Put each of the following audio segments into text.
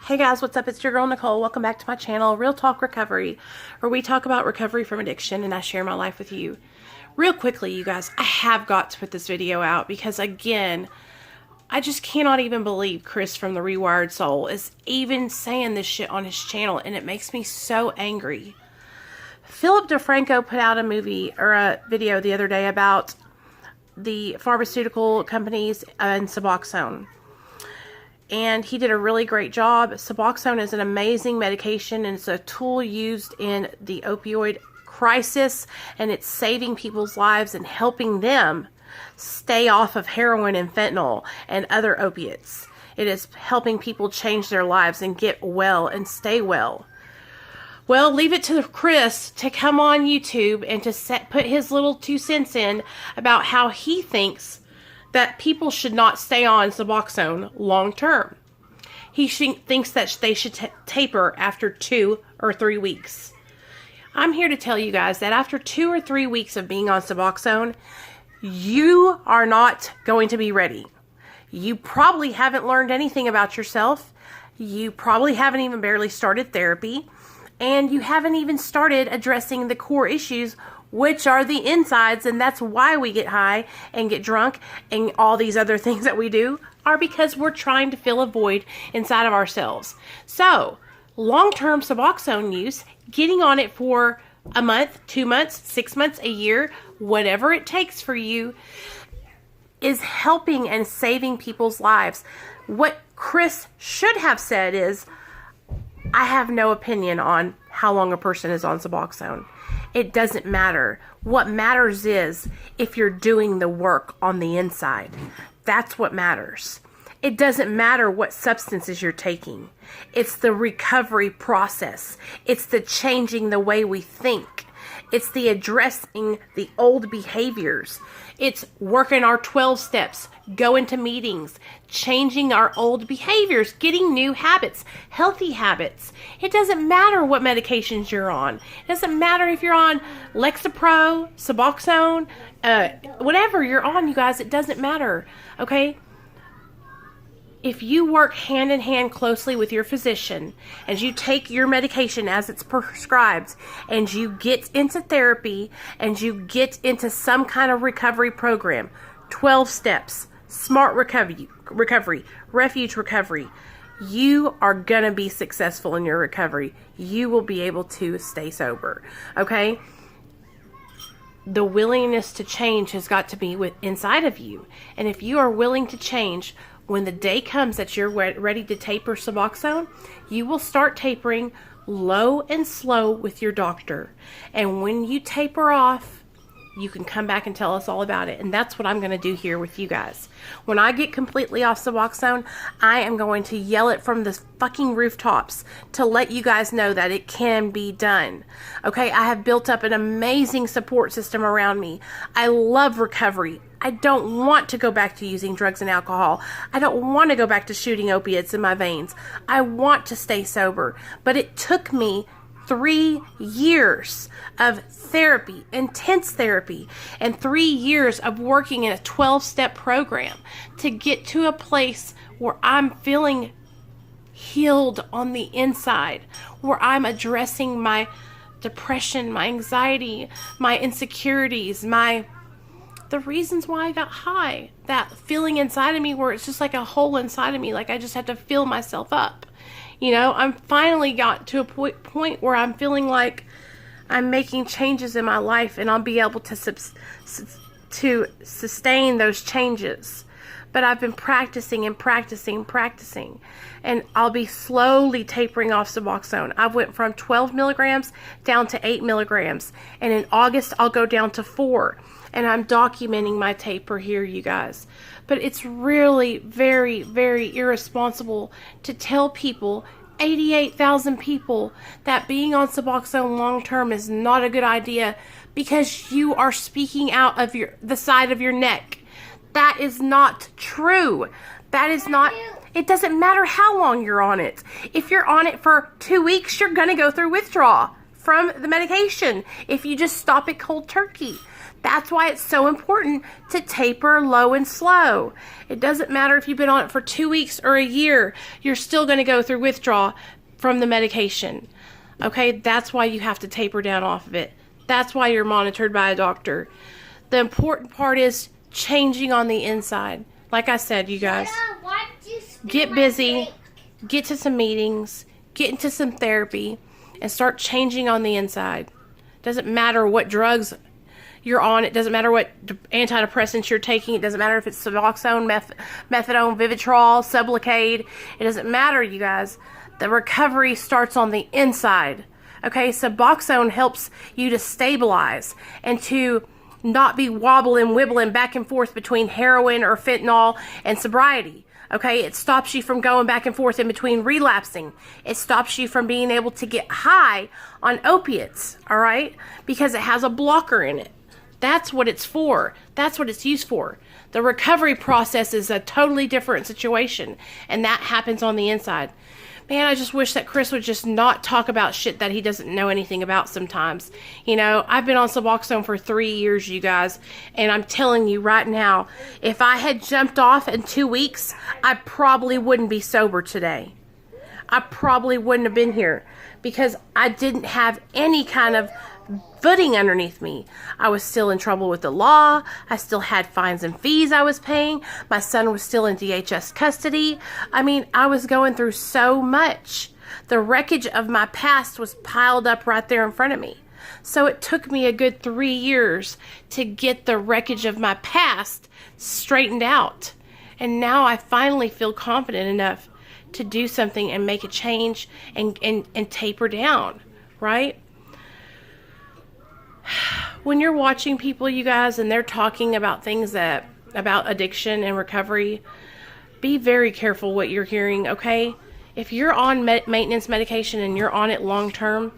Hey guys, what's up? It's your girl Nicole. Welcome back to my channel, Real Talk Recovery, where we talk about recovery from addiction and I share my life with you. Real quickly, you guys, I have got to put this video out because, again, I just cannot even believe Chris from the Rewired Soul is even saying this shit on his channel, and it makes me so angry. Philip DeFranco put out a movie or a video the other day about the pharmaceutical companies and Suboxone. And he did a really great job. Suboxone is an amazing medication, and it's a tool used in the opioid crisis, and it's saving people's lives and helping them stay off of heroin and fentanyl and other opiates. It is helping people change their lives and get well and stay well. Well, leave it to Chris to come on YouTube and to put his little 2 cents in about how he thinks that people should not stay on Suboxone long term. He thinks that they should taper after 2 or 3 weeks. I'm here to tell you guys that after 2 or 3 weeks of being on Suboxone, you are not going to be ready. You probably haven't learned anything about yourself. You probably haven't even barely started therapy. And you haven't even started addressing the core issues, which are the insides, and that's why we get high and get drunk and all these other things that we do are because we're trying to fill a void inside of ourselves. So, long-term Suboxone use, getting on it for a month, 2 months, 6 months, a year, whatever it takes for you, is helping and saving people's lives. What Chris should have said is, I have no opinion on how long a person is on Suboxone. It doesn't matter. What matters is if you're doing the work on the inside. That's what matters. It doesn't matter what substances you're taking. It's the recovery process. It's the changing the way we think. It's the addressing the old behaviors. It's working our 12 steps, going to meetings, changing our old behaviors, getting new habits, healthy habits. It doesn't matter what medications you're on. It doesn't matter if you're on Lexapro, Suboxone, whatever you're on, you guys, it doesn't matter, okay? If you work hand in hand closely with your physician, as you take your medication as it's prescribed, and you get into therapy, and you get into some kind of recovery program, 12 steps, smart recovery, refuge recovery, you are going to be successful in your recovery. You will be able to stay sober, okay? The willingness to change has got to be inside of you. And if you are willing to change, when the day comes that you're ready to taper Suboxone, you will start tapering low and slow with your doctor. And when you taper off, you can come back and tell us all about it. And that's what I'm going to do here with you guys. When I get completely off Suboxone, I am going to yell it from the fucking rooftops to let you guys know that it can be done. Okay, I have built up an amazing support system around me. I love recovery. I don't want to go back to using drugs and alcohol. I don't want to go back to shooting opiates in my veins. I want to stay sober. But it took me 3 years of therapy, intense therapy, and 3 years of working in a 12-step program to get to a place where I'm feeling healed on the inside, where I'm addressing my depression, my anxiety, my insecurities, the reasons why I got high, that feeling inside of me where it's just like a hole inside of me, like I just have to fill myself up. You know, I'm finally got to a point where I'm feeling like I'm making changes in my life, and I'll be able to sustain those changes. But I've been practicing and practicing, and I'll be slowly tapering off Suboxone. I went from 12 milligrams down to 8 milligrams, and in August I'll go down to 4. And I'm documenting my taper here, you guys. But it's really very, very irresponsible to tell people, 88,000 people, that being on Suboxone long term is not a good idea because you are speaking out of the side of your neck. That is not true. That is not. It doesn't matter how long you're on it. If you're on it for 2 weeks, you're going to go through withdrawal from the medication if you just stop it cold turkey. That's why it's so important to taper low and slow. It doesn't matter if you've been on it for 2 weeks or a year, you're still going to go through withdrawal from the medication. Okay, that's why you have to taper down off of it. That's why you're monitored by a doctor. The important part is changing on the inside. Like I said, you guys, get busy, get to some meetings, get into some therapy, and start changing on the inside. Doesn't matter what drugs you're on. It doesn't matter what antidepressants you're taking. It doesn't matter if it's Suboxone, methadone, Vivitrol, Sublocade. It doesn't matter, you guys. The recovery starts on the inside. Okay, Suboxone helps you to stabilize and to not be wobbling, wibbling back and forth between heroin or fentanyl and sobriety. Okay, it stops you from going back and forth in between relapsing. It stops you from being able to get high on opiates, all right? Because it has a blocker in it. That's what it's for. That's what it's used for. The recovery process is a totally different situation, and that happens on the inside. Man, I just wish that Chris would just not talk about shit that he doesn't know anything about sometimes. You know, I've been on Suboxone for 3 years, you guys, and I'm telling you right now, if I had jumped off in 2 weeks, I probably wouldn't be sober today. I probably wouldn't have been here because I didn't have any kind of footing underneath me. I was still in trouble with the law. I still had fines and fees I was paying. My son was still in DHS custody. I mean, I was going through so much. The wreckage of my past was piled up right there in front of me. So it took me a good 3 years to get the wreckage of my past straightened out. And now I finally feel confident enough to do something and make a change and taper down, right? When you're watching people, you guys, and they're talking about things about addiction and recovery, be very careful what you're hearing, okay? If you're on maintenance medication and you're on it long term,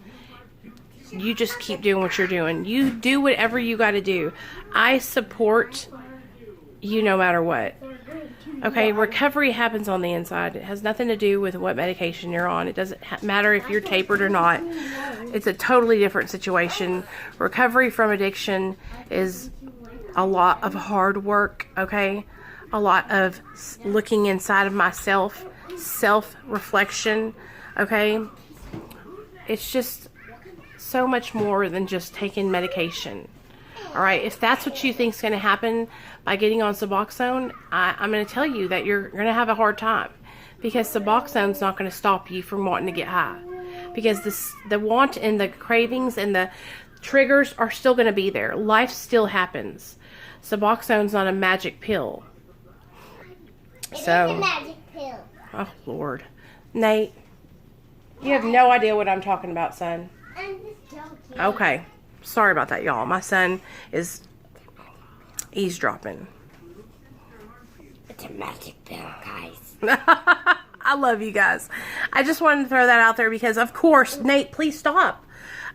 you just keep doing what you're doing. You do whatever you got to do. I support you no matter what. Okay, recovery happens on the inside. It has nothing to do with what medication you're on. It doesn't matter if you're tapered or not. It's a totally different situation. Recovery from addiction is a lot of hard work, okay? A lot of looking inside of myself, self-reflection, okay? It's just so much more than just taking medication. All right, if that's what you think is going to happen by getting on Suboxone, I'm going to tell you that you're going to have a hard time because Suboxone's not going to stop you from wanting to get high because the want and the cravings and the triggers are still going to be there. Life still happens. Suboxone's not a magic pill. It is a magic pill. Oh, Lord. Nate, you have no idea what I'm talking about, son. I'm just joking. Okay. Sorry about that, y'all. My son is eavesdropping. It's a magic pill, guys. I love you guys. I just wanted to throw that out there because, of course, Nate, please stop.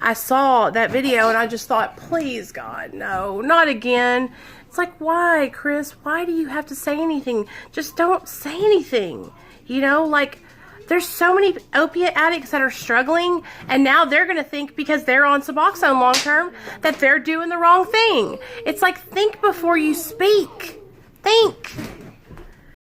I saw that video and I just thought, please, God, no, not again. It's like, why, Chris? Why do you have to say anything? Just don't say anything. You know, like, there's so many opiate addicts that are struggling, and now they're going to think because they're on Suboxone long term that they're doing the wrong thing. It's like, think before you speak. Think.